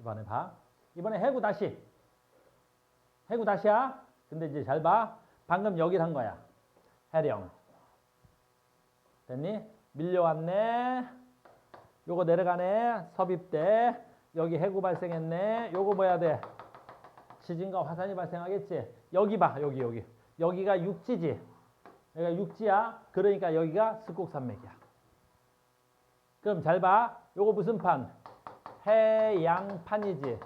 이번에 봐. 이번에 해구 다시. 해구 다시야. 근데 이제 잘 봐. 방금 여길 한 거야. 해령. 됐니? 밀려왔네. 요거 내려가네. 섭입대. 여기 해구 발생했네. 요거 뭐야 돼? 지진과 화산이 발생하겠지. 여기 봐. 여기. 여기가 육지지. 여기가 육지야. 그러니까 여기가 스곡산맥이야. 그럼 잘 봐. 요거 무슨 판? 해양판이지.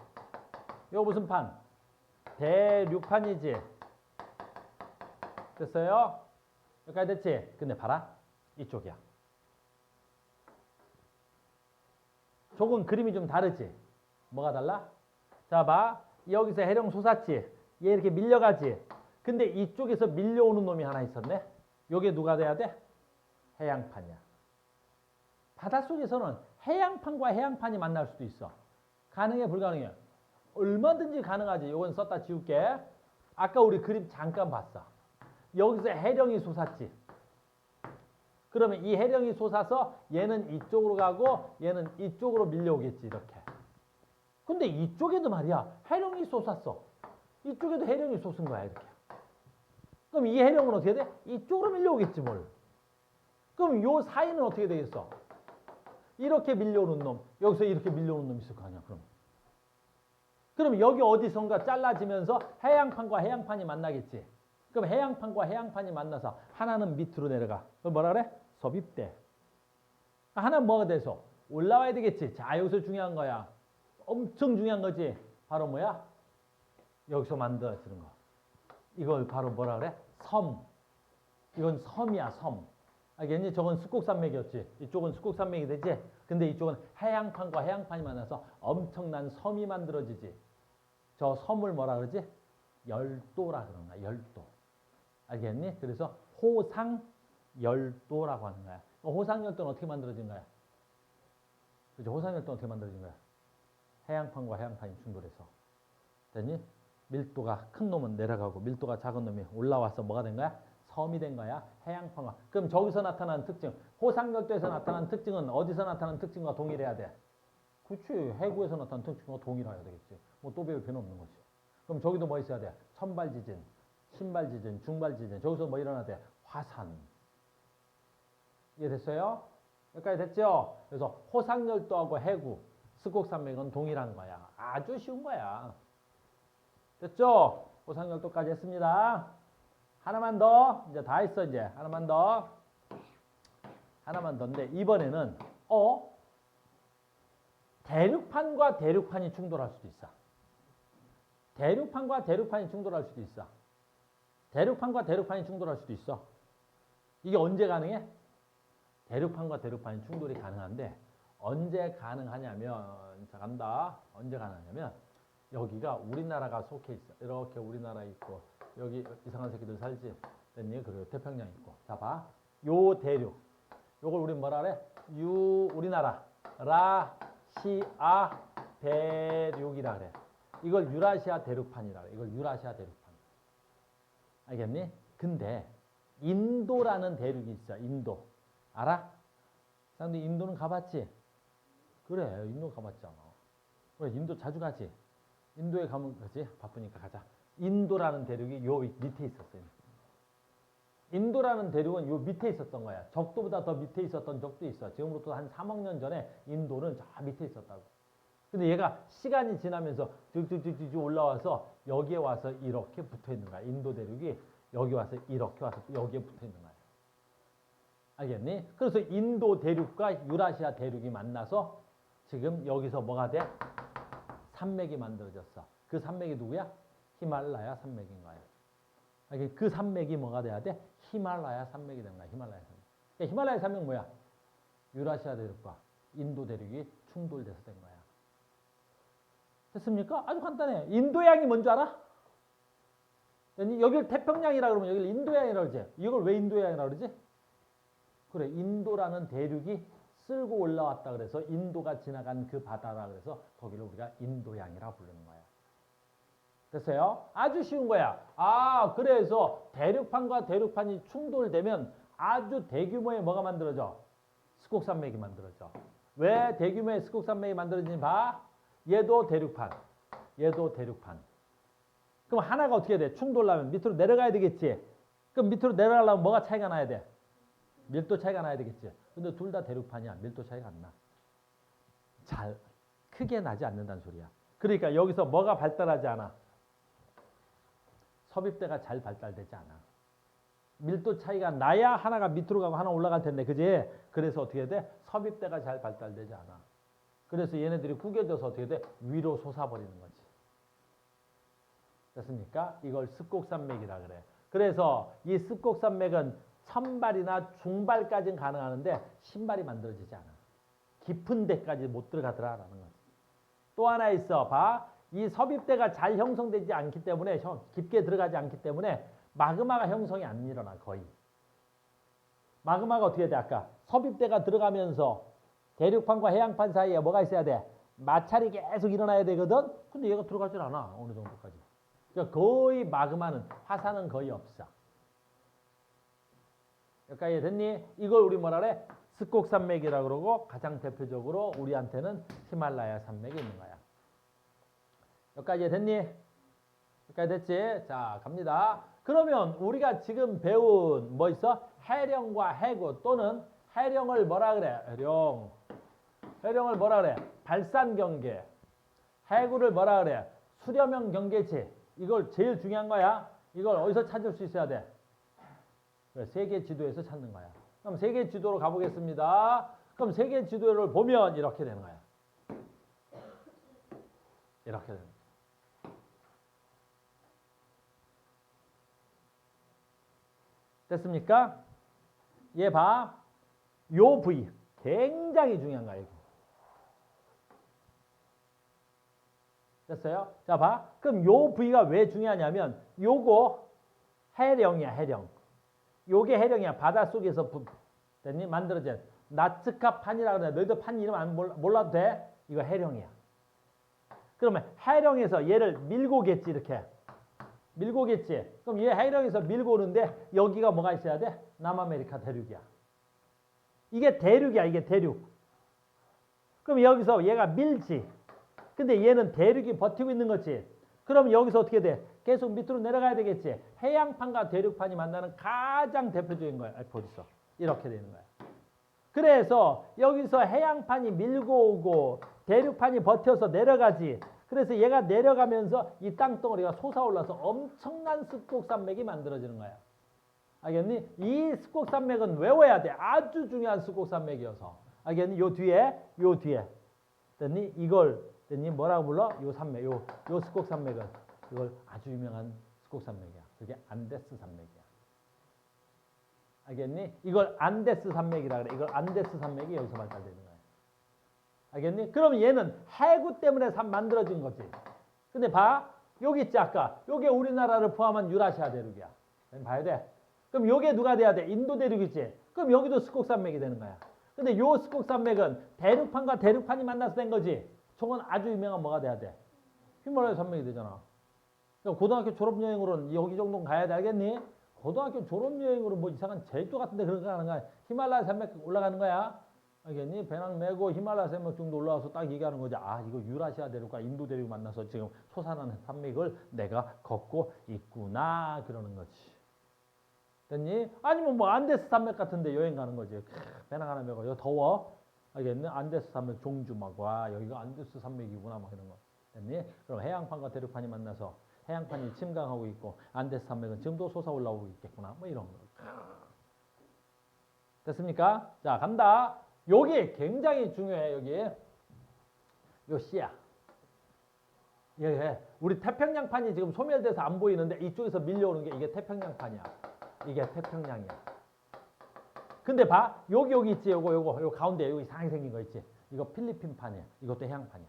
요거 무슨 판? 대륙판이지. 됐어요? 여기까지 됐지? 근데 봐라. 이쪽이야. 조금 그림이 좀 다르지? 뭐가 달라? 자, 봐. 여기서 해령 솟았지? 얘 이렇게 밀려가지? 근데 이쪽에서 밀려오는 놈이 하나 있었네? 요게 누가 돼야 돼? 해양판이야. 바닷속에서는 해양판과 해양판이 만날 수도 있어. 가능해, 불가능해? 얼마든지 가능하지. 요건 썼다 지울게. 아까 우리 그림 잠깐 봤어. 여기서 해령이 솟았지. 그러면 이 해령이 솟아서 얘는 이쪽으로 가고 얘는 이쪽으로 밀려오겠지. 이렇게. 근데 이쪽에도 말이야. 해령이 솟았어. 이쪽에도 해령이 솟은 거야. 이렇게. 그럼 이 해령은 어떻게 돼? 이쪽으로 밀려오겠지 뭘. 그럼 요 사이는 어떻게 되겠어? 이렇게 밀려오는 놈. 여기서 이렇게 밀려오는 놈이 있을 거 아니야. 그럼 여기 어디선가 잘라지면서 해양판과 해양판이 만나겠지. 그럼 해양판과 해양판이 만나서 하나는 밑으로 내려가. 그럼 뭐라 그래? 섭입대. 하나는 뭐가 돼서? 올라와야 되겠지. 자, 여기서 중요한 거야. 엄청 중요한 거지. 바로 뭐야? 여기서 만들어지는 거. 이걸 바로 뭐라 그래? 섬. 이건 섬이야, 섬. 알겠니? 저건 스곡산맥이었지. 이쪽은 스곡산맥이 되지. 근데 이쪽은 해양판과 해양판이 만나서 엄청난 섬이 만들어지지. 저 섬을 뭐라 그러지? 열도라 그러는 거야. 열도. 알겠니? 그래서 호상열도라고 하는 거야. 호상열도는 어떻게 만들어진 거야? 그죠? 호상열도는 어떻게 만들어진 거야? 해양판과 해양판이 충돌해서. 됐니? 밀도가 큰 놈은 내려가고 밀도가 작은 놈이 올라와서 뭐가 된 거야? 섬이 된 거야. 해양판과. 그럼 저기서 나타나는 특징. 호상열도에서 나타나는 특징은 어디서 나타나는 특징과 동일해야 돼? 그렇지. 해구에서 나타나는 특징과 동일해야 되겠지. 뭐 또 배울 필요는 없는 거지. 그럼 저기도 뭐 있어야 돼? 천발지진, 신발지진, 중발지진. 저기서 뭐 일어나야 돼? 화산. 이해됐어요? 여기까지 됐죠? 그래서 호상열도하고 해구, 스곡산맥은 동일한 거야. 아주 쉬운 거야. 됐죠? 호상열도까지 했습니다. 하나만 더. 이제 다 했어, 이제. 하나만 더. 하나만 더인데, 이번에는, 대륙판과 대륙판이 충돌할 수도 있어. 대륙판과 대륙판이 충돌할 수도 있어. 대륙판과 대륙판이 충돌할 수도 있어. 이게 언제 가능해? 대륙판과 대륙판이 충돌이 가능한데, 언제 가능하냐면, 자, 간다. 언제 가능하냐면, 여기가 우리나라가 속해 있어. 이렇게 우리나라 있고, 여기 이상한 새끼들 살지. 됐니? 그리고 태평양 있고. 자, 봐. 요 대륙. 요걸 우리 뭐라 그래? 우리나라. 라시아 대륙이라 그래. 이걸 유라시아 대륙판이라 그래. 이걸 유라시아 대륙판. 알겠니? 근데 인도라는 대륙이 있어. 인도. 알아? 사람들이 인도는 가봤지? 그래. 인도 가봤잖아. 그래. 인도 자주 가지? 인도에 가면 그지? 바쁘니까 가자. 인도라는 대륙이 요 밑에 있었어요. 인도라는 대륙은 요 밑에 있었던 거야. 적도보다 더 밑에 있었던 적도 있어. 지금부터 한 3억 년 전에 인도는 저 밑에 있었다고. 근데 얘가 시간이 지나면서 쭉쭉쭉쭉 올라와서 여기에 와서 이렇게 붙어 있는 거야. 인도 대륙이 여기 와서 이렇게 와서 여기에 붙어 있는 거야. 알겠니? 그래서 인도 대륙과 유라시아 대륙이 만나서 지금 여기서 뭐가 돼? 산맥이 만들어졌어. 그 산맥이 누구야? 히말라야 산맥인 거야. 그 산맥이 뭐가 돼야 돼? 히말라야 산맥이 되는 거야. 히말라야 산맥. 그러니까 히말라야 산맥 뭐야? 유라시아 대륙과 인도 대륙이 충돌돼서 된 거야. 됐습니까? 아주 간단해. 인도양이 뭔지 알아? 여기를 태평양이라 그러면 여기를 인도양이라 그러지. 이걸 왜 인도양이라 그러지? 그래, 인도라는 대륙이 쓸고 올라왔다 그래서 인도가 지나간 그 바다라 그래서 거기를 우리가 인도양이라 부르는 거야. 됐어요? 아주 쉬운 거야. 아, 그래서 대륙판과 대륙판이 충돌되면 아주 대규모의 뭐가 만들어져? 스곡산맥이 만들어져. 왜 대규모의 스곡산맥이 만들어지는지 봐. 얘도 대륙판. 얘도 대륙판. 그럼 하나가 어떻게 돼? 충돌하면 밑으로 내려가야 되겠지. 그럼 밑으로 내려가려면 뭐가 차이가 나야 돼? 밀도 차이가 나야 되겠지. 근데 둘 다 대륙판이야. 밀도 차이가 안 나. 잘 크게 나지 않는다는 소리야. 그러니까 여기서 뭐가 발달하지 않아? 섭입대가 잘 발달되지 않아. 밀도 차이가 나야 하나가 밑으로 가고 하나 올라갈 텐데, 그지? 그래서 어떻게 돼? 섭입대가 잘 발달되지 않아. 그래서 얘네들이 구겨져서 어떻게 돼? 위로 솟아버리는 거지. 됐습니까? 이걸 습곡산맥이라 그래. 그래서 이 습곡산맥은 천발이나 중발까지는 가능하는데 신발이 만들어지지 않아. 깊은 데까지 못 들어가더라라는 거지. 또 하나 있어. 봐. 이 섭입대가 잘 형성되지 않기 때문에, 깊게 들어가지 않기 때문에 마그마가 형성이 안 일어나, 거의. 마그마가 어떻게 돼? 아까 섭입대가 들어가면서 대륙판과 해양판 사이에 뭐가 있어야 돼? 마찰이 계속 일어나야 되거든? 근데 얘가 들어가질 않아, 어느 정도까지. 그러니까 거의 마그마는, 화산은 거의 없어. 여기까지 됐니? 이걸 우리 뭐라 그래? 습곡산맥이라고 그러고, 가장 대표적으로 우리한테는 히말라야 산맥이 있는 거야. 여기까지 됐니? 여기까지 됐지? 자, 갑니다. 그러면 우리가 지금 배운 뭐 있어? 해령과 해구 또는 해령을 뭐라 그래? 해령을 뭐라 그래? 발산경계. 해구를 뭐라 그래? 수렴형 경계치. 이걸 제일 중요한 거야. 이걸 어디서 찾을 수 있어야 돼? 세계 지도에서 찾는 거야. 그럼 세계 지도로 가보겠습니다. 그럼 세계 지도를 보면 이렇게 되는 거야. 이렇게 되는 거야. 됐습니까? 얘 봐. 요 부위 굉장히 중요한 거야. 이거. 됐어요? 자, 봐. 그럼 요 부위가 왜 중요하냐면 요거 해령이야, 해령. 요게 해령이야. 바닷속에서 됐니? 만들어진 나츠카 판이라고 그래. 너희들 판 이름 안 몰라도 돼? 이거 해령이야. 그러면 해령에서 얘를 밀고 오겠지, 이렇게. 밀고 오겠지. 그럼 얘 해령에서 밀고 오는데 여기가 뭐가 있어야 돼? 남아메리카 대륙이야. 이게 대륙이야, 이게 대륙. 그럼 여기서 얘가 밀지. 근데 얘는 대륙이 버티고 있는 거지. 그럼 여기서 어떻게 돼? 계속 밑으로 내려가야 되겠지. 해양판과 대륙판이 만나는 가장 대표적인 거야. 어딨어? 이렇게 되는 거야. 그래서 여기서 해양판이 밀고 오고 대륙판이 버텨서 내려가지. 그래서 얘가 내려가면서 이 땅덩어리가 솟아올라서 엄청난 습곡산맥이 만들어지는 거야. 알겠니? 이 습곡산맥은 외워야 돼. 아주 중요한 습곡산맥이어서. 알겠니? 요 뒤에. 됐니? 이걸 됐니? 뭐라고 불러? 요 산맥, 요 습곡산맥은 이걸 아주 유명한 습곡산맥이야. 그게 안데스 산맥이야. 알겠니? 이걸 안데스 산맥이라 그래. 이걸 안데스 산맥이 여기서 발달되는 거야. 알겠니? 그럼 얘는 해구 때문에 만들어진 거지. 근데 봐. 여기 있지, 아까. 요게 우리나라를 포함한 유라시아 대륙이야. 봐야 돼. 그럼 요게 누가 돼야 돼? 인도 대륙이지. 그럼 여기도 습곡산맥이 되는 거야. 근데 요 습곡산맥은 대륙판과 대륙판이 만나서 된 거지. 저건 아주 유명한 뭐가 돼야 돼? 히말라야 산맥이 되잖아. 그러니까 고등학교 졸업여행으로는 여기 정도는 가야 돼, 알겠니? 고등학교 졸업여행으로 뭐 이상한 제주도 같은 데 그런 거 하는 거야. 히말라야 산맥 올라가는 거야. 알겠니? 배낭 메고 히말라야 산맥 정도 올라와서 딱 얘기하는 거지. 아, 이거 유라시아 대륙과 인도 대륙 만나서 지금 솟아나는 산맥을 내가 걷고 있구나. 그러는 거지. 됐니? 아니면 뭐 안데스 산맥 같은 데 여행 가는 거지. 배낭 하나 메고, 여기 더워. 알겠니? 안데스 산맥 종주 막 와. 여기가 안데스 산맥이구나. 막 이런 거. 됐니? 그럼 해양판과 대륙판이 만나서 해양판이 침강하고 있고 안데스 산맥은 지금도 솟아올라오고 있겠구나. 뭐 이런 거. 됐습니까? 자, 간다. 여기 굉장히 중요해. 여기. 요 씨야. 예, 우리 태평양판이 지금 소멸돼서 안 보이는데 이쪽에서 밀려오는 게 이게 태평양판이야. 이게 태평양이야. 근데 봐. 여기 있지. 요거 가운데 여기 이상하게 생긴 거 있지. 이거 필리핀판이야. 이것도 해양판이야.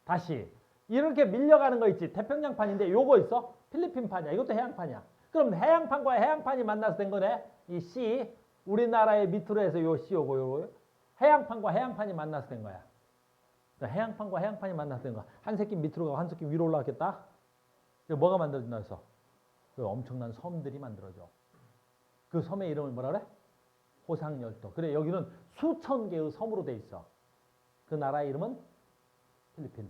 다시. 이렇게 밀려가는 거 있지. 태평양판인데 요거 있어. 필리핀판이야. 이것도 해양판이야. 그럼 해양판과 해양판이 만나서 된 거네. 이 C. 우리나라의 밑으로 해서 요 C 요거. 해양판과 해양판이 만나서 된 거야. 해양판과 해양판이 만나서 된 거야. 한 새끼 밑으로 가고 한 새끼 위로 올라갔겠다. 뭐가 만들어진다 해서? 그 엄청난 섬들이 만들어져. 그 섬의 이름을 뭐라 그래? 호상열도. 그래, 여기는 수천 개의 섬으로 돼 있어. 그 나라의 이름은 필리핀.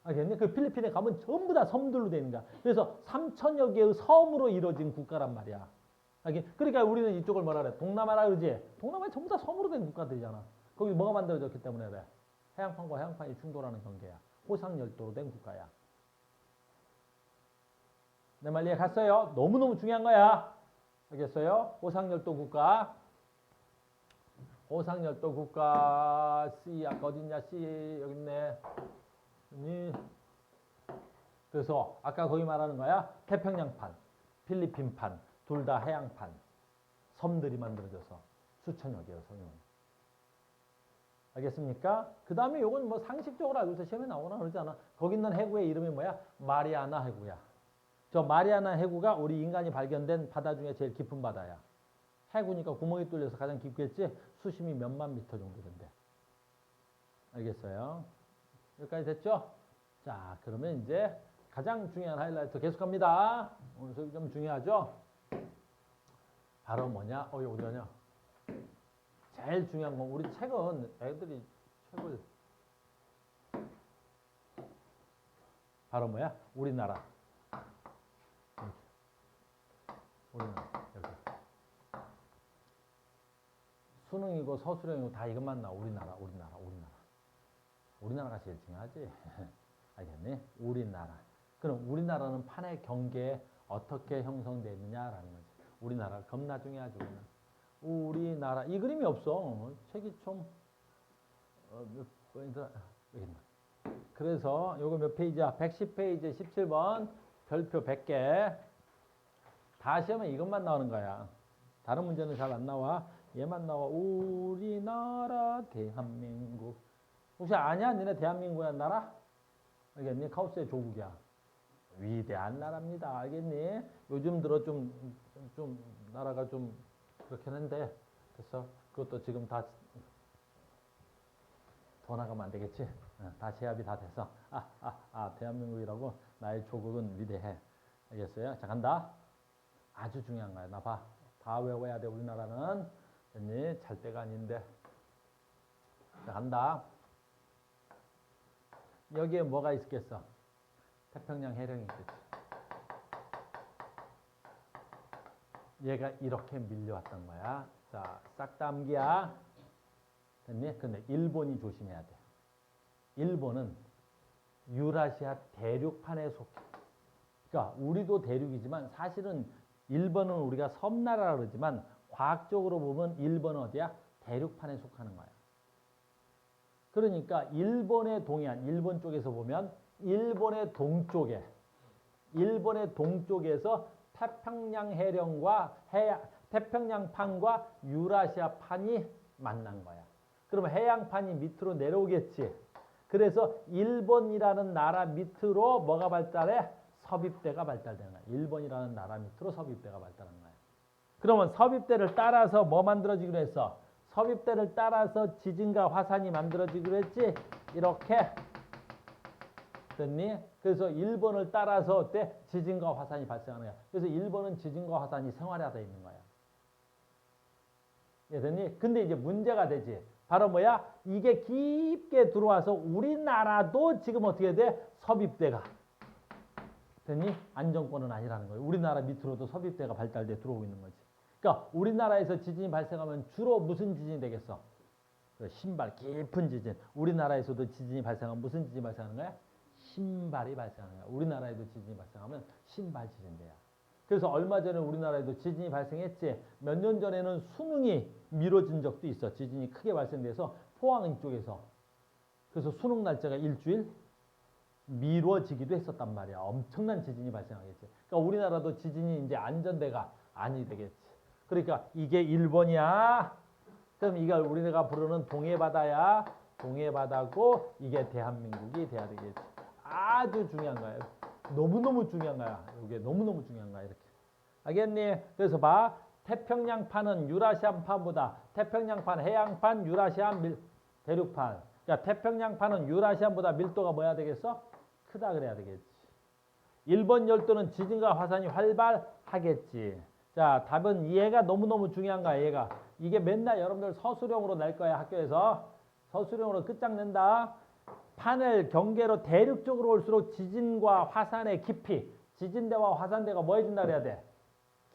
알겠니? 그 필리핀에 가면 전부 다 섬들로 되어 있는 거야. 그래서 3천여 개의 섬으로 이루어진 국가란 말이야. 그러니까 우리는 이쪽을 뭐라 그래? 동남아라 그러지? 동남아에 전부 다 섬으로 된 국가들이잖아. 거기 뭐가 만들어졌기 때문에 그래? 해양판과 해양판이 충돌하는 경계야. 호상열도로 된 국가야. 내 말 이해 갔어요? 너무너무 중요한 거야. 알겠어요? 호상열도 국가. 호상열도 국가 C 아까 어딨냐? C 여기 있네. 그래서 아까 거기 말하는 거야. 태평양판, 필리핀판, 둘 다 해양판. 섬들이 만들어져서 수천여 개의 섬이. 알겠습니까? 그 다음에 요건 뭐 상식적으로 알고 있어. 시험에 나오거나 그러지 않아. 거기 있는 해구의 이름이 뭐야? 마리아나 해구야. 저 마리아나 해구가 우리 인간이 발견된 바다 중에 제일 깊은 바다야. 해구니까 구멍이 뚫려서 가장 깊겠지? 수심이 몇만 미터 정도 된대. 알겠어요? 여기까지 됐죠? 자, 그러면 이제 가장 중요한 하이라이트 계속 갑니다. 오늘 수업이 좀 중요하죠? 바로 뭐냐? 이거 어디냐? 제일 중요한 건 우리 책은 애들이 책을 바로 뭐야? 우리나라. 우리나라 여기. 수능이고 서술형이고 다 이것만 나와. 우리나라. 우리나라가 제일 중요하지. 알겠니? 우리나라. 그럼 우리나라는 판의 경계에 어떻게 형성되어 있느냐라는 거지. 우리나라 겁나 중요하지. 우리나라. 이 그림이 없어. 책이 좀 몇 번이더라. 여기 있나. 그래서 요거 몇 페이지야? 110페이지 17번 별표 100개. 다 시험에 이것만 나오는 거야. 다른 문제는 잘 안 나와. 얘만 나와. 우리나라 대한민국. 혹시 아냐? 너네 대한민국이란 나라? 알겠니? 카우스의 조국이야. 위대한 나라입니다. 알겠니? 요즘 들어 좀 나라가 좀 그렇긴 한데 됐어. 그것도 지금 다 더 나가면 안 되겠지? 다 제압이 다 돼서 대한민국이라고 나의 조국은 위대해. 알겠어요? 자, 간다. 아주 중요한 거야. 나 봐. 다 외워야 돼. 우리나라는 됐니? 잘 때가 아닌데. 자, 간다. 여기에 뭐가 있겠어? 태평양 해령이 있겠지. 얘가 이렇게 밀려왔던 거야. 자, 싹 다 암기야. 됐니? 근데 일본이 조심해야 돼. 일본은 유라시아 대륙판에 속해. 그러니까 우리도 대륙이지만 사실은 일본은 우리가 섬나라라 그러지만 과학적으로 보면 일본은 어디야? 대륙판에 속하는 거야. 그러니까 일본의 동해안, 일본 쪽에서 보면 일본의 동쪽에서 태평양 해령과 태평양판과 유라시아판이 만난 거야. 그러면 해양판이 밑으로 내려오겠지. 그래서 일본이라는 나라 밑으로 뭐가 발달해? 섭입대가 발달되는 거야. 일본이라는 나라 밑으로 섭입대가 발달하는 거야. 그러면 섭입대를 따라서 뭐 만들어지기로 했어? 섭입대를 따라서 지진과 화산이 만들어지기로 했지? 이렇게. 됐니? 그래서 일본을 따라서 어때? 지진과 화산이 발생하는 거야. 그래서 일본은 지진과 화산이 생활화되어 있는 거야. 됐니? 근데 이제 문제가 되지. 바로 뭐야? 이게 깊게 들어와서 우리나라도 지금 어떻게 돼? 섭입대가. 됐니? 안정권은 아니라는 거예요. 우리나라 밑으로도 섭입대가 발달돼 들어오고 있는 거지. 그러니까 우리나라에서 지진이 발생하면 주로 무슨 지진이 되겠어? 신발, 깊은 지진. 우리나라에서도 지진이 발생하면 무슨 지진이 발생하는 거야? 신발이 발생하는 거야. 우리나라에도 지진이 발생하면 신발 지진대야. 그래서 얼마 전에 우리나라에도 지진이 발생했지. 몇 년 전에는 수능이 미뤄진 적도 있어. 지진이 크게 발생돼서 포항 이쪽에서. 그래서 수능 날짜가 일주일 미뤄지기도 했었단 말이야. 엄청난 지진이 발생하겠지. 그러니까 우리나라도 지진이 이제 안전대가 아니 되겠지. 그러니까 이게 일본이야. 그럼 이걸 우리가 부르는 동해바다야. 동해바다고 이게 대한민국이 돼야 되겠지. 아주 중요한 거예요. 너무너무 중요한 거야. 이게 너무너무 중요한 거야. 이렇게. 알겠니? 그래서 봐. 태평양판은 유라시아판보다 태평양판, 해양판, 유라시안 대륙판. 그러니까 태평양판은 유라시안보다 밀도가 뭐야 되겠어? 크다 그래야 되겠지. 일본 열도는 지진과 화산이 활발하겠지. 자, 답은 얘가 너무너무 중요한 거야. 얘가. 이게 맨날 여러분들 서술형으로 낼 거야. 학교에서. 서술형으로 끝장낸다. 판을 경계로 대륙 쪽으로 올수록 지진과 화산의 깊이, 지진대와 화산대가 뭐 해진다 그래야 돼?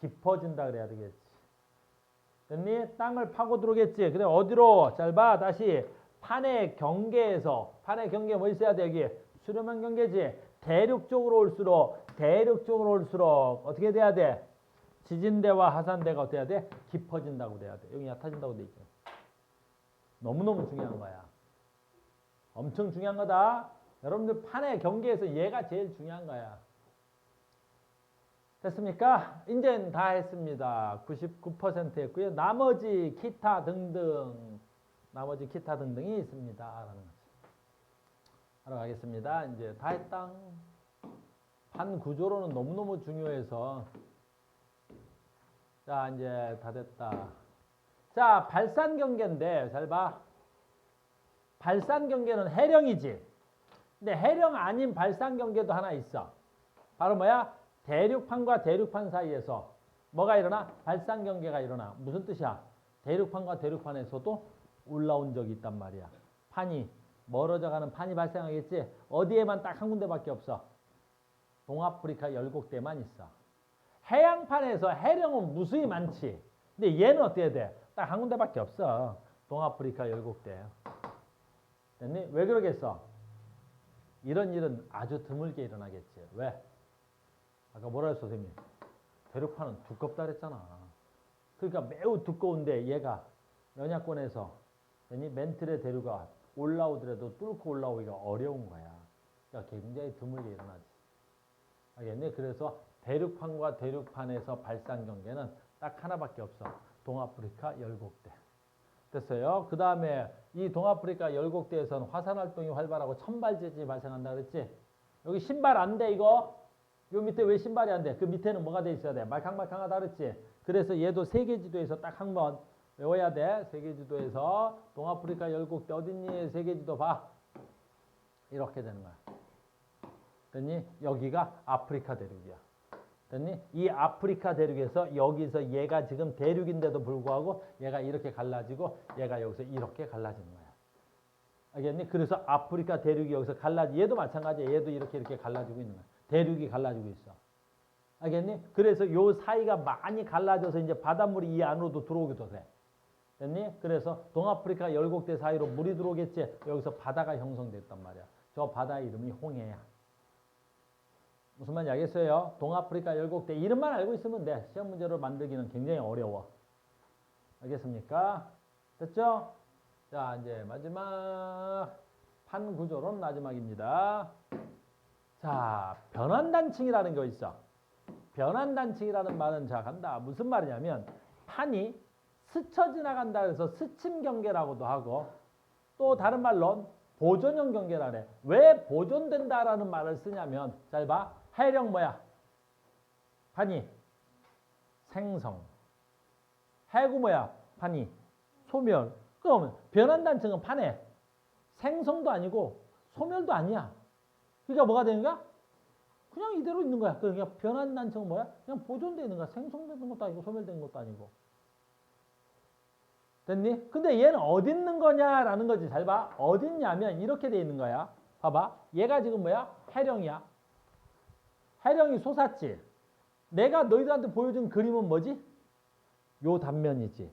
깊어진다 그래야 되겠지. 됐니? 땅을 파고 들어오겠지. 그래 어디로? 잘 봐. 다시 판의 경계에서, 판의 경계에 뭐 있어야 돼? 여기 수렴한 경계지. 대륙 쪽으로 올수록 어떻게 돼야 돼? 지진대와 화산대가 어떻게 해야 돼? 깊어진다고 돼야 돼. 여기 얕아진다고 돼 있죠. 너무너무 중요한 거야. 엄청 중요한 거다. 여러분들 판의 경계에서 얘가 제일 중요한 거야. 됐습니까? 이제는 다 했습니다. 99% 했고요. 나머지 기타 등등이 있습니다. 라는 거죠. 하러 가겠습니다. 이제 다 했다. 판 구조로는 너무너무 중요해서. 자, 이제 다 됐다. 자, 발산 경계인데, 잘 봐. 발산 경계는 해령이지. 근데 해령 아닌 발산 경계도 하나 있어. 바로 뭐야? 대륙판과 대륙판 사이에서 뭐가 일어나? 발산 경계가 일어나. 무슨 뜻이야? 대륙판과 대륙판에서도 올라온 적이 있단 말이야. 판이 멀어져가는 판이 발생하겠지. 어디에만 딱 한 군데밖에 없어. 동아프리카 열곡대만 있어. 해양판에서 해령은 무수히 많지. 근데 얘는 어떻게 돼? 딱 한 군데밖에 없어. 동아프리카 열곡대. 됐니? 왜 그러겠어? 이런 일은 아주 드물게 일어나겠지. 왜? 아까 뭐라 했어, 선생님? 대륙판은 두껍다 그랬잖아. 그러니까 매우 두꺼운데 얘가 연야권에서 멘틀의 대류가 올라오더라도 뚫고 올라오기가 어려운 거야. 그러니까 굉장히 드물게 일어나지. 알겠니? 그래서 대륙판과 대륙판에서 발산 경계는 딱 하나밖에 없어. 동아프리카 열곡대. 됐어요. 그 다음에 이 동아프리카 열곡대에서는 화산 활동이 활발하고 천발지진이 발생한다 그랬지? 여기 신발 안 돼, 이거? 요 밑에 왜 신발이 안 돼? 그 밑에는 뭐가 돼 있어야 돼? 말캉말캉하다 그랬지? 그래서 얘도 세계지도에서 딱 한 번 외워야 돼. 세계지도에서 동아프리카 열곡대 어딨니? 세계지도 봐. 이렇게 되는 거야. 됐니? 여기가 아프리카 대륙이야. 됐니? 이 아프리카 대륙에서 여기서 얘가 지금 대륙인데도 불구하고 얘가 이렇게 갈라지고 얘가 여기서 이렇게 갈라지는 거야. 알겠니? 그래서 아프리카 대륙이 여기서 얘도 마찬가지야. 얘도 이렇게 갈라지고 있는 거야. 대륙이 갈라지고 있어. 알겠니? 그래서 요 사이가 많이 갈라져서 이제 바닷물이 이 안으로도 들어오기도 돼. 됐니? 그래서 동아프리카 열곡대 사이로 물이 들어오겠지. 여기서 바다가 형성됐단 말이야. 저 바다의 이름이 홍해야. 무슨 말인지 알겠어요? 동아프리카 열곡대 이름만 알고 있으면 돼. 시험 문제로 만들기는 굉장히 어려워. 알겠습니까? 됐죠? 자, 이제 마지막 판 구조론 마지막입니다. 자, 변환단층이라는 게 있어. 변환단층이라는 말은 자 간다. 무슨 말이냐면 판이 스쳐 지나간다 그래서 스침 경계라고도 하고 또 다른 말로 보존형 경계라네. 왜 보존된다라는 말을 쓰냐면 잘 봐. 해령 뭐야? 판이 생성. 해구 뭐야? 판이 소멸. 그러면 변환단층은 판에 생성도 아니고 소멸도 아니야. 그러니까 뭐가 되는 거야? 그냥 이대로 있는 거야. 그러니까 변환단층은 뭐야? 그냥 보존되어 있는 거야. 생성되는 것도 아니고 소멸되는 것도 아니고. 됐니? 근데 얘는 어디 있는 거냐라는 거지. 잘 봐. 어디 있냐면 이렇게 돼 있는 거야. 봐봐. 얘가 지금 뭐야? 해령이야. 해령이 솟았지. 내가 너희들한테 보여준 그림은 뭐지? 요 단면이지.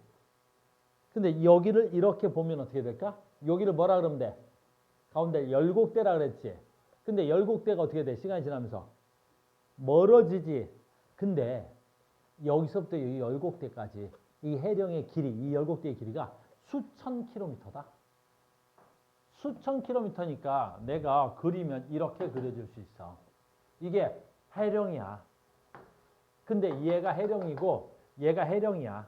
근데 여기를 이렇게 보면 어떻게 될까? 여기를 뭐라 그러면 돼? 가운데 열곡대라 그랬지. 근데 열곡대가 어떻게 돼? 시간이 지나면서 멀어지지. 근데 여기서부터 여기 열곡대까지 이 해령의 길이, 이 열곡대의 길이가 수천 킬로미터다. 수천 킬로미터니까 내가 그리면 이렇게 그려줄 수 있어. 이게 해령이야. 근데 얘가 해령이고 얘가 해령이야.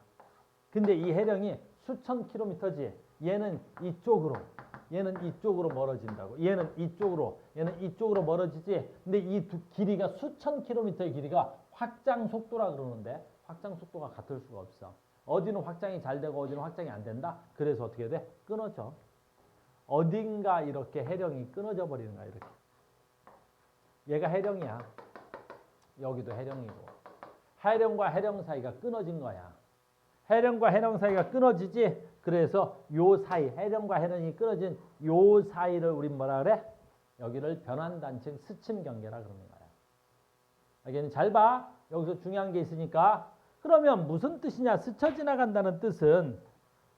근데 이 해령이 수천 킬로미터지. 얘는 이쪽으로 멀어진다고. 얘는 이쪽으로 멀어지지. 근데 이 두 길이가 수천 킬로미터의 길이가 확장 속도라 그러는데 확장 속도가 같을 수가 없어. 어디는 확장이 잘 되고 어디는 확장이 안 된다. 그래서 어떻게 돼? 끊어져. 어딘가 이렇게 해령이 끊어져 버리는 거야. 이렇게. 얘가 해령이야. 여기도 해령이고. 해령과 해령 사이가 끊어진 거야. 해령과 해령 사이가 끊어지지. 그래서 요 사이, 해령과 해령이 끊어진 요 사이를 우린 뭐라 그래? 여기를 변환단층 스침 경계라 그러는 거야. 알겠니? 잘 봐. 여기서 중요한 게 있으니까. 그러면 무슨 뜻이냐? 스쳐 지나간다는 뜻은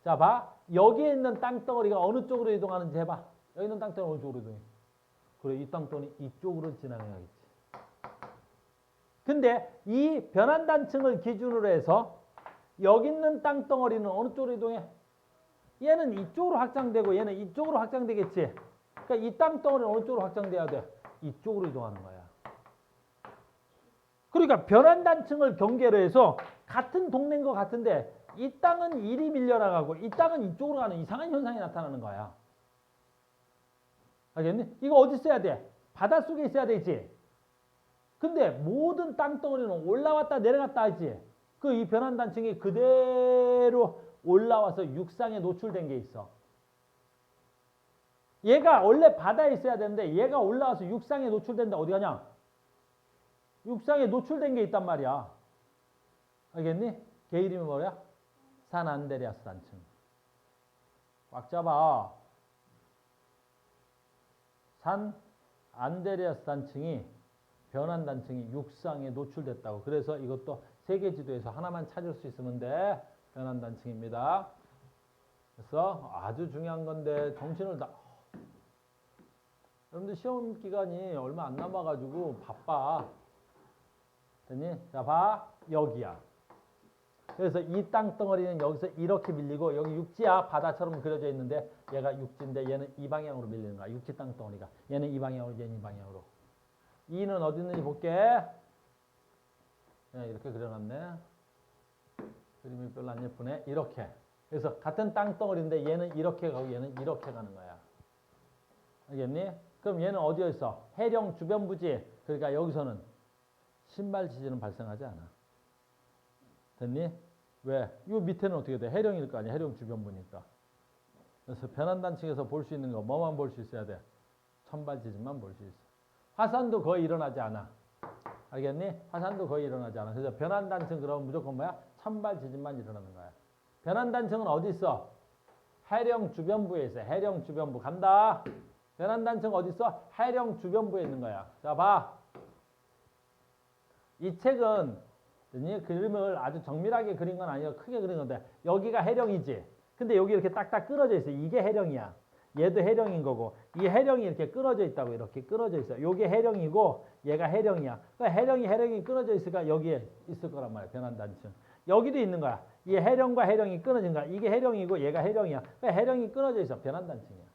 자 봐. 여기에 있는 땅덩어리가 어느 쪽으로 이동하는지 해봐. 여기 있는 땅덩어리 어느 쪽으로 이동해? 그래, 이 땅덩어리 이쪽으로 지나가야겠지. 근데 이 변환단층을 기준으로 해서 여기 있는 땅덩어리는 어느 쪽으로 이동해? 얘는 이쪽으로 확장되고 얘는 이쪽으로 확장되겠지. 그러니까 이 땅덩어리는 어느 쪽으로 확장돼야 돼? 이쪽으로 이동하는 거야. 그러니까 변환단층을 경계로 해서 같은 동네인 것 같은데 이 땅은 이리 밀려나가고 이 땅은 이쪽으로 가는 이상한 현상이 나타나는 거야. 알겠니? 이거 어디 있어야 돼? 바닷속에 있어야 되지. 근데 모든 땅덩어리는 올라왔다 내려갔다 하지. 그 이 변환단층이 그대로 올라와서 육상에 노출된 게 있어. 얘가 원래 바다에 있어야 되는데 얘가 올라와서 육상에 노출된다. 어디 가냐? 육상에 노출된 게 있단 말이야. 알겠니? 걔 이름이 뭐야? 산 안드레아스 단층. 꽉 잡아. 산 안드레아스 단층이 변환단층이 육상에 노출됐다고. 그래서 이것도 세계 지도에서 하나만 찾을 수 있으면 돼. 변환단층입니다. 그래서 아주 중요한 건데 정신을 다 여러분들 시험 기간이 얼마 안 남아가지고 바빠. 됐니? 자, 봐. 여기야. 그래서 이 땅덩어리는 여기서 이렇게 밀리고 여기 육지야. 바다처럼 그려져 있는데 얘가 육지인데 얘는 이 방향으로 밀리는 거야. 육지 땅덩어리가. 얘는 이 방향으로, 얘는 이 방향으로. 이는 어디 있는지 볼게. 이렇게 그려놨네. 그림이 별로 안 예쁘네. 이렇게. 그래서 같은 땅덩어리인데 얘는 이렇게 가고 얘는 이렇게 가는 거야. 알겠니? 그럼 얘는 어디에 있어? 해령 주변부지. 그러니까 여기서는 신발 지진은 발생하지 않아. 됐니? 왜? 이 밑에는 어떻게 돼? 해령일 거 아니야. 해령 주변부니까. 그래서 변환단층에서 볼 수 있는 거 뭐만 볼 수 있어야 돼? 천발 지진만 볼 수 있어. 화산도 거의 일어나지 않아. 알겠니? 화산도 거의 일어나지 않아. 그래서 변환단층 그러면 무조건 뭐야? 천발 지진만 일어나는 거야. 변환단층은 어디 있어? 해령 주변부에 있어. 해령 주변부. 간다. 변환단층 어디 있어? 해령 주변부에 있는 거야. 자, 봐. 이 책은 그림을 아주 정밀하게 그린 건 아니고 크게 그린 건데 여기가 해령이지. 근데 여기 이렇게 딱딱 끊어져 있어. 이게 해령이야. 얘도 해령인 거고 이 해령이 이렇게 끊어져 있다고. 이렇게 끊어져 있어. 요게 해령이고 얘가 해령이야. 그러니까 해령이 끊어져 있으니까 여기에 있을 거란 말이야. 변환단층. 여기도 있는 거야. 이 해령과 해령이 끊어진 거야. 이게 해령이고 얘가 해령이야. 그러니까 해령이 끊어져 있어. 변환단층이야.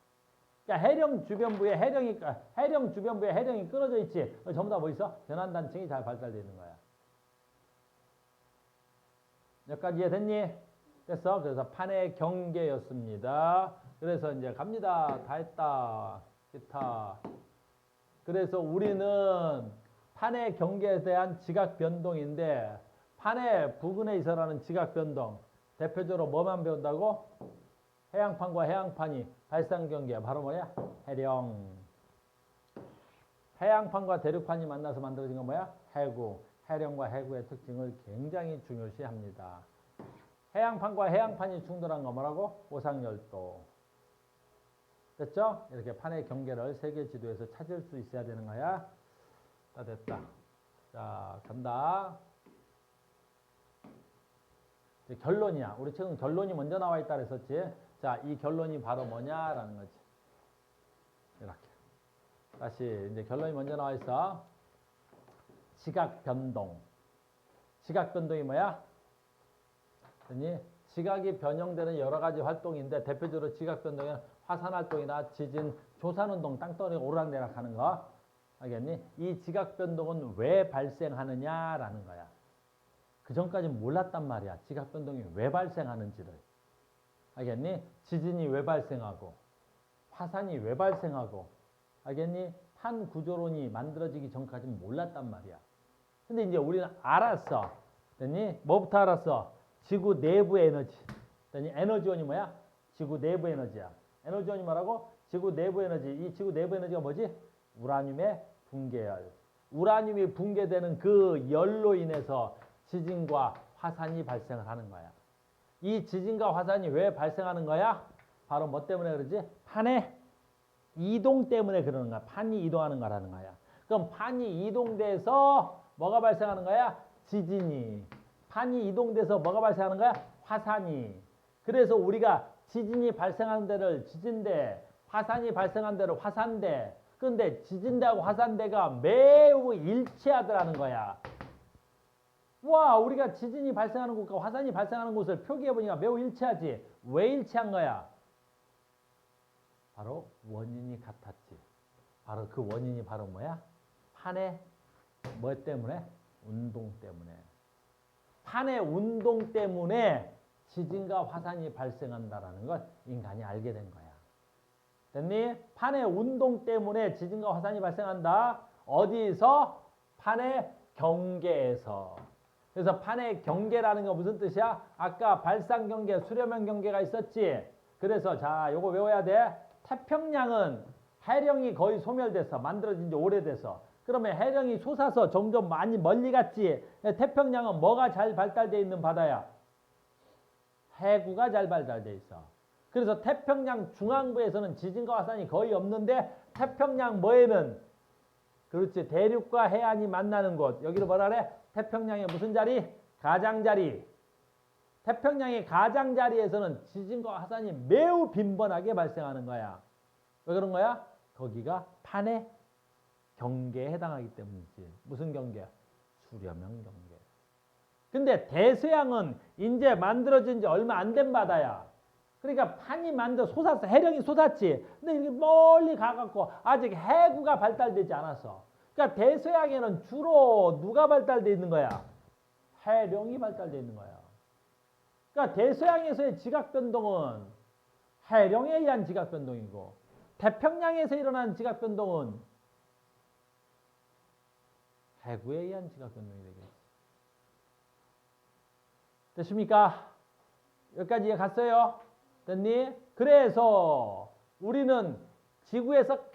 그러니까 해령 주변부에 해령이 끊어져 있지. 전부 다 뭐 있어? 변환단층이 잘 발달되어 있는 거야. 여기까지 이해됐니? 됐어? 그래서 판의 경계였습니다. 그래서 이제 갑니다. 다 했다. 기타. 그래서 우리는 판의 경계에 대한 지각 변동인데 판의 부근에 있어라는 지각 변동. 대표적으로 뭐만 배운다고? 해양판과 해양판이 발생 경계. 바로 뭐야? 해령. 해양판과 대륙판이 만나서 만들어진 건 뭐야? 해구. 해령과 해구의 특징을 굉장히 중요시합니다. 해양판과 해양판이 충돌한 거 뭐라고? 오상열도. 됐죠? 이렇게 판의 경계를 세계 지도에서 찾을 수 있어야 되는 거야. 다 됐다. 자, 간다. 이제 결론이야. 우리 책은 결론이 먼저 나와 있다 그랬었지. 자, 이 결론이 바로 뭐냐라는 거지. 이렇게. 다시 이제 결론이 먼저 나와 있어. 지각 변동. 지각 변동이 뭐야? 아니, 지각이 변형되는 여러 가지 활동인데 대표적으로 지각 변동은 화산 활동이나 지진, 조산 운동, 땅덩어리가 오르락내리락 하는 거. 알겠니? 이 지각 변동은 왜 발생하느냐라는 거야. 그 전까지는 몰랐단 말이야. 지각 변동이 왜 발생하는지를. 알겠니? 지진이 왜 발생하고 화산이 왜 발생하고 알겠니? 판 구조론이 만들어지기 전까지는 몰랐단 말이야. 근데 이제 우리는 알았어. 됐니? 뭐부터 알았어? 지구 내부의 에너지. 됐니? 에너지원이 뭐야? 지구 내부 에너지야. 에너지원이 뭐라고? 지구 내부 에너지. 이 지구 내부 에너지가 뭐지? 우라늄의 붕괴열. 우라늄이 붕괴되는 그 열로 인해서 지진과 화산이 발생을 하는 거야. 이 지진과 화산이 왜 발생하는 거야? 바로 뭐 때문에 그러지? 판의 이동 때문에 그러는 거야. 판이 이동하는 거라는 거야. 그럼 판이 이동돼서 뭐가 발생하는 거야? 지진이. 판이 이동돼서 뭐가 발생하는 거야? 화산이. 그래서 우리가 지진이 발생하는 데를 지진대, 화산이 발생한 데를 화산대. 그런데 지진대하고 화산대가 매우 일치하더라는 거야. 와, 우리가 지진이 발생하는 곳과 화산이 발생하는 곳을 표기해보니까 매우 일치하지. 왜 일치한 거야? 바로 원인이 같았지. 바로 그 원인이 바로 뭐야? 판의 뭐 때문에? 운동 때문에. 판의 운동 때문에 지진과 화산이 발생한다는 걸 인간이 알게 된 거야. 됐니? 판의 운동 때문에 지진과 화산이 발생한다. 어디서? 판의 경계에서. 그래서 판의 경계라는 거 무슨 뜻이야? 아까 발상 경계, 수렴형 경계가 있었지. 그래서 자, 요거 외워야 돼. 태평양은 해령이 거의 소멸돼서 만들어진 지 오래돼서. 그러면 해령이 솟아서 점점 많이 멀리 갔지. 태평양은 뭐가 잘 발달되어 있는 바다야? 해구가 잘 발달되어 있어. 그래서 태평양 중앙부에서는 지진과 화산이 거의 없는데 태평양 뭐에는 그렇지 대륙과 해안이 만나는 곳. 여기를 뭐라 그래? 태평양의 무슨 자리? 가장자리. 태평양의 가장자리에서는 지진과 화산이 매우 빈번하게 발생하는 거야. 왜 그런 거야? 거기가 판의 경계에 해당하기 때문이지. 무슨 경계야? 수렴형 경계. 근데 대서양은 이제 만들어진 지 얼마 안 된 바다야. 그러니까 판이 솟았어. 해령이 솟았지. 근데 이렇게 멀리 가갖고 아직 해구가 발달되지 않았어. 그러니까 대서양에는 주로 누가 발달되어 있는 거야? 해령이 발달되어 있는 거야. 그러니까 대서양에서의 지각변동은 해령에 의한 지각변동이고 태평양에서 일어난 지각변동은 해구에 의한 지각변동이 되겠지. 됐습니까? 여기까지 이해 갔어요? 됐니? 그래서 우리는 지구에서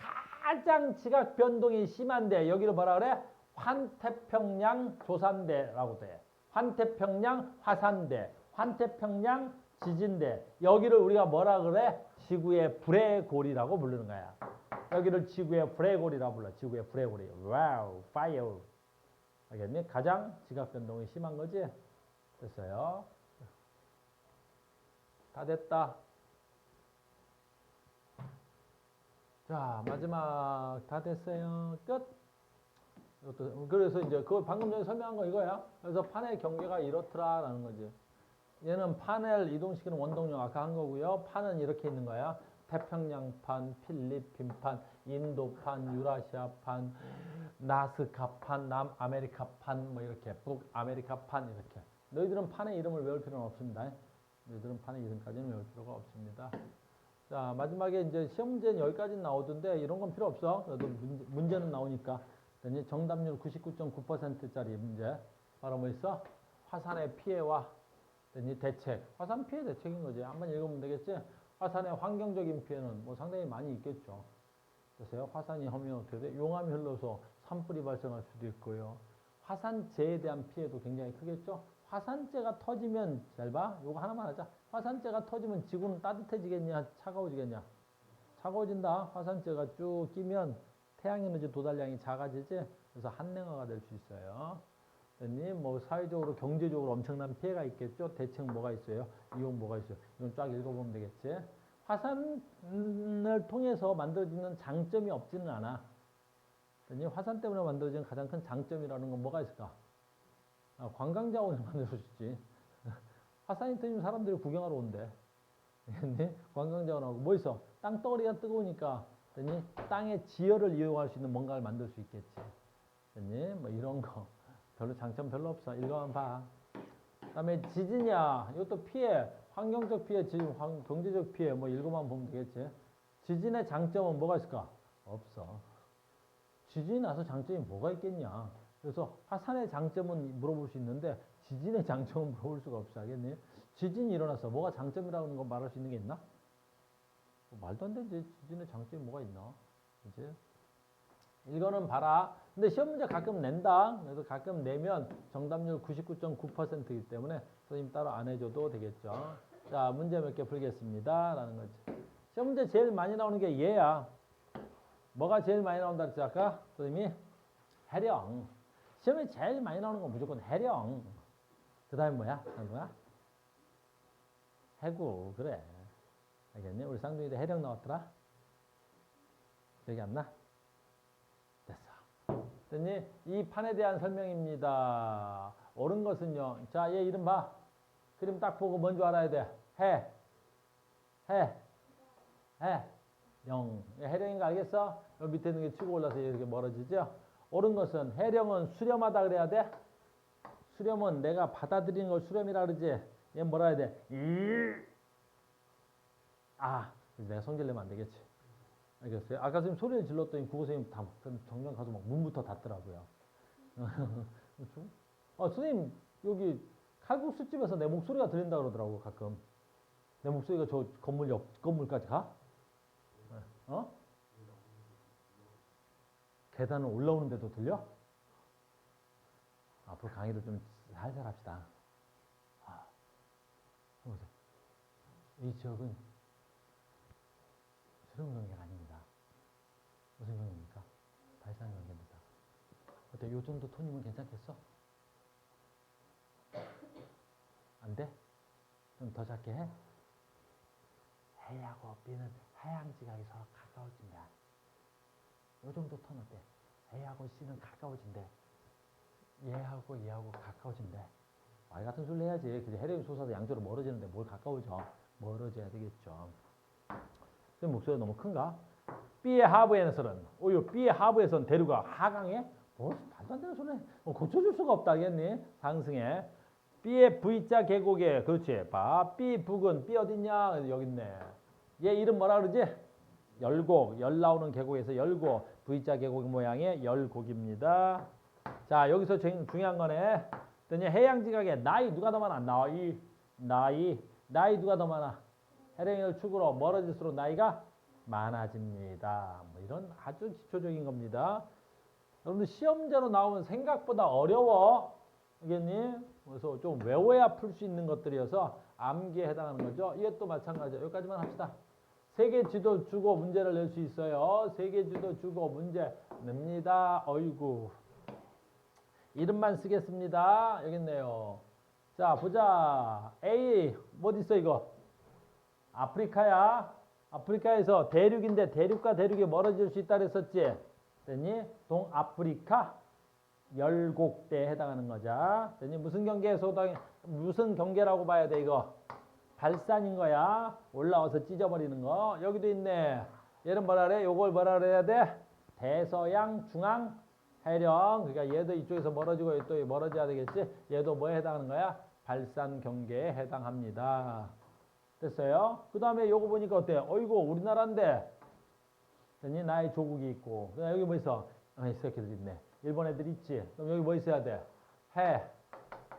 가장 지각 변동이 심한데 여기를 뭐라 그래? 환태평양 조산대라고 돼. 환태평양 화산대, 환태평양 지진대. 여기를 우리가 뭐라 그래? 지구의 불의 고리라고 부르는 거야. 여기를 지구의 불의 고리라고 불러. 지구의 불의 고리. 와우, 파이어. 알겠니? 가장 지각 변동이 심한 거지? 됐어요. 다 됐다. 자, 마지막 다 됐어요. 끝. 이것도, 그래서 이제 그 방금 전에 설명한 거 이거야. 그래서 판의 경계가 이렇더라라는 거지. 얘는 판을 이동시키는 원동력 아까 한 거고요. 판은 이렇게 있는 거야. 태평양판, 필리핀판, 인도판, 유라시아판, 나스카판, 남아메리카판, 뭐 이렇게 북아메리카판 이렇게. 너희들은 판의 이름을 외울 필요는 없습니다. 너희들은 판의 이름까지는 외울 필요가 없습니다. 자, 마지막에 이제 시험 문제는 여기까지 나오던데 이런 건 필요 없어. 그래도 문제는 나오니까. 정답률 99.9%짜리 문제. 바로 뭐 있어? 화산의 피해와 대책. 화산 피해 대책인 거지. 한번 읽으면 되겠지? 화산의 환경적인 피해는 뭐 상당히 많이 있겠죠. 그래서 화산이 하면 어떻게 돼? 용암이 흘러서 산불이 발생할 수도 있고요. 화산재에 대한 피해도 굉장히 크겠죠? 화산재가 터지면, 잘 봐. 요거 하나만 하자. 화산재가 터지면 지구는 따뜻해지겠냐? 차가워지겠냐? 차가워진다. 화산재가 쭉 끼면 태양에너지 도달량이 작아지지? 그래서 한랭화가 될 수 있어요. 뭐 사회적으로 경제적으로 엄청난 피해가 있겠죠. 대책 뭐가 있어요? 이용 뭐가 있어요? 이건 쫙 읽어보면 되겠지. 화산을 통해서 만들어지는 장점이 없지는 않아. 화산 때문에 만들어지는 가장 큰 장점이라는 건 뭐가 있을까? 관광 자원을 만들 수 있지. 화산이 터지면 사람들이 구경하러 온대. 관광 자원하고 뭐 있어? 땅덩어리가 뜨거우니까 땅의 지열을 이용할 수 있는 뭔가를 만들 수 있겠지. 뭐 이런 거. 별로 장점 별로 없어. 읽어만 봐. 그다음에 지진이야. 이것도 피해. 환경적 피해, 경제적 피해. 뭐 읽어만 보면 되겠지. 지진의 장점은 뭐가 있을까? 없어. 지진이 나서 장점이 뭐가 있겠냐. 그래서 화산의 장점은 물어볼 수 있는데 지진의 장점은 물어볼 수가 없어. 알겠니? 지진이 일어나서 뭐가 장점이라는 거 말할 수 있는 게 있나? 말도 안 되지. 지진의 장점이 뭐가 있나? 그치? 이거는 봐라. 근데 시험 문제 가끔 낸다. 그래서 가끔 내면 정답률 99.9%이기 때문에 선생님 따로 안 해줘도 되겠죠. 자, 문제 몇 개 풀겠습니다. 라는 거지. 시험 문제 제일 많이 나오는 게 얘야. 뭐가 제일 많이 나온다 그랬지 아까? 선생님이 해령. 시험에 제일 많이 나오는 건 무조건 해령. 그 다음에 뭐야? 해구. 그래. 알겠니? 우리 쌍둥이도 해령 나왔더라? 기억이 안 나? 됐어. 됐니? 이 판에 대한 설명입니다. 옳은 것은요. 자, 얘 이름 봐. 그림 딱 보고 뭔 줄 알아야 돼. 영. 해령인 거 알겠어? 여기 밑에 있는 게 치고 올라서 이렇게 멀어지죠? 옳은 것은 해령은 수렴하다 그래야 돼? 수렴은 내가 받아들이는 걸 수렴이라 그러지? 얘 뭐라 해야 돼? 내가 성질 내면 안 되겠지. 알겠어요? 아까 선생님 소리를 질렀더니 국어 선생님 다 정면 가서 막 문부터 닫더라고요. 선생님 여기 칼국수집에서 내 목소리가 들린다 그러더라고 가끔. 내 목소리가 저 건물 옆 건물까지 가? 계단을 올라오는데도 들려? 앞으로 강의를 좀 살살 합시다. 이 지역은 수령 경계가 아닙니다. 무슨 경계입니까? 발산 경계입니다. 어때? 요 정도 톤이면 괜찮겠어? 안 돼? 좀 더 작게 해? A하고 B는 하향 지각이 서로 가까워진대. 요 정도 톤 어때? A하고 C는 가까워진대. 얘하고 가까워진대. 말 같은 소리 해야지. 그냥 해령이 솟아서 양쪽으로 멀어지는데 뭘 가까워져? 멀어져야 되겠죠. 지금 목소리가 너무 큰가? B의 하부에서는 B의 하부에서는 대류가 하강해? 말도 안 되는 소리네. 고쳐줄 수가 없다 알겠니? 상승해. B의 V자 계곡에 그렇지. 봐. B 북은 B 어딨냐? 여기 있네. 얘 이름 뭐라 그러지? 열곡. 열 나오는 계곡에서 열곡. V자 계곡 모양의 열곡입니다. 자 여기서 중요한 거네. 해양 지각에 나이 누가 더 많아? 나이 누가 더 많아? 해령을 축으로 멀어질수록 나이가 많아집니다. 뭐 이런 아주 기초적인 겁니다. 여러분들 시험제로 나오면 생각보다 어려워. 알겠니? 그래서 좀 외워야 풀 수 있는 것들이어서 암기에 해당하는 거죠. 이것도 마찬가지예요. 여기까지만 합시다. 세계 지도 주고 문제를 낼 수 있어요. 세계 지도 주고 문제 냅니다. 어이구. 이름만 쓰겠습니다. 여기 있네요. 자, 보자. A, 뭐 있어, 이거? 아프리카야. 아프리카에서 대륙인데 대륙과 대륙이 멀어질 수 있다 그랬었지? 됐니? 동아프리카 열곡대에 해당하는 거자. 됐니? 무슨 경계에서 무슨 경계라고 봐야 돼, 이거? 발산인 거야. 올라와서 찢어버리는 거. 여기도 있네. 얘는 뭐라 그래? 요걸 뭐라 그래야 돼? 대서양 중앙 해령. 그러니까 얘도 이쪽에서 멀어지고 얘 또 멀어져야 되겠지? 얘도 뭐에 해당하는 거야? 발산 경계에 해당합니다. 됐어요? 그 다음에 요거 보니까 어때? 어이구, 우리나라인데. 됐니? 나의 조국이 있고. 그 다음에 여기 뭐 있어? 이 새끼들 있네. 일본 애들 있지? 그럼 여기 뭐 있어야 돼?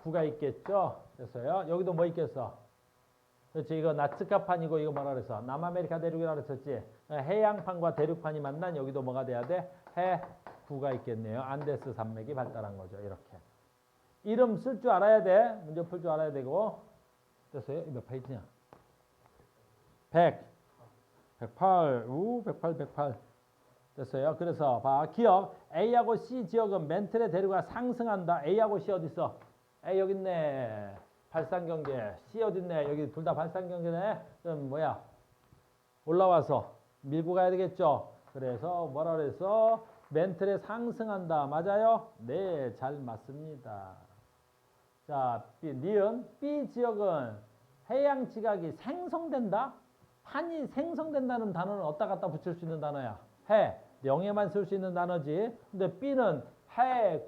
구가 있겠죠? 됐어요? 여기도 뭐 있겠어? 그렇지. 이거 나츠카판이고 이거 뭐라 그랬어? 남아메리카 대륙이라 그랬었지? 해양판과 대륙판이 만난 여기도 뭐가 돼야 돼? 구가 있겠네요. 안데스 산맥이 발달한 거죠. 이렇게. 이름 쓸 줄 알아야 돼. 문제 풀 줄 알아야 되고. 됐어요? 몇 페이지냐? 108. 108. 됐어요? 그래서 봐. 기억. A하고 C 지역은 멘틀의 대류가 상승한다. A하고 C 어디 있어? A 여기 있네. 발산경계. C 어디 있네. 여기 둘 다 발산경계네. 그럼 뭐야? 올라와서 밀고 가야 되겠죠? 그래서 뭐라 그랬어? 멘틀에 상승한다. 맞아요? 네, 잘 맞습니다. 자, 니은 B 지역은 해양 지각이 생성된다? 판이 생성된다는 단어는 어디다 갖다 붙일 수 있는 단어야? 영에만 쓸 수 있는 단어지. 근데 B는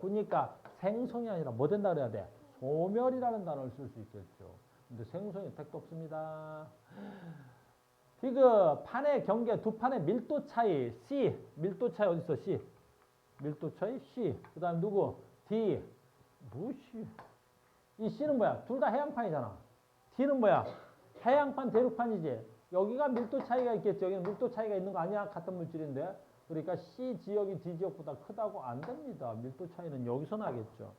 구니까 생성이 아니라 뭐 된다 그래야 돼? 소멸이라는 단어를 쓸 수 있겠죠. 근데 생성이 택도 없습니다. 디귿 판의 경계 두 판의 밀도 차이 C. 밀도 차이 어디 있어? C. 밀도 차이 C. 그 다음 누구? D. 뭐 C? 이 C는 뭐야? 둘 다 해양판이잖아. D는 뭐야? 해양판, 대륙판이지. 여기가 밀도 차이가 있겠죠. 여기는 밀도 차이가 있는 거 아니야? 같은 물질인데. 그러니까 C 지역이 D 지역보다 크다고 안 됩니다. 밀도 차이는 여기서 나겠죠.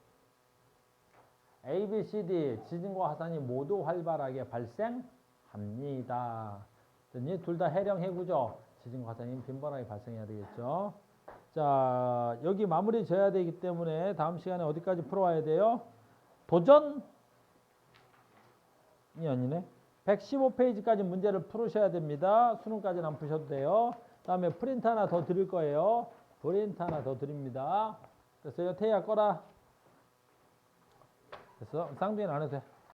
A, B, C, D 지진과 화산이 모두 활발하게 발생합니다. 둘 다 해령 해구죠. 지진 과정이 빈번하게 발생해야 되겠죠. 자, 여기 마무리 져야 되기 때문에 다음 시간에 어디까지 풀어와야 돼요? 도전이 아니네. 115페이지까지 문제를 풀으셔야 됩니다. 수능까지는 안 푸셔도 돼요. 다음에 프린트 하나 더 드릴 거예요. 프린트 하나 더 드립니다. 됐어요? 태희야 꺼라. 됐어? 쌍둥이는 안 해도 돼.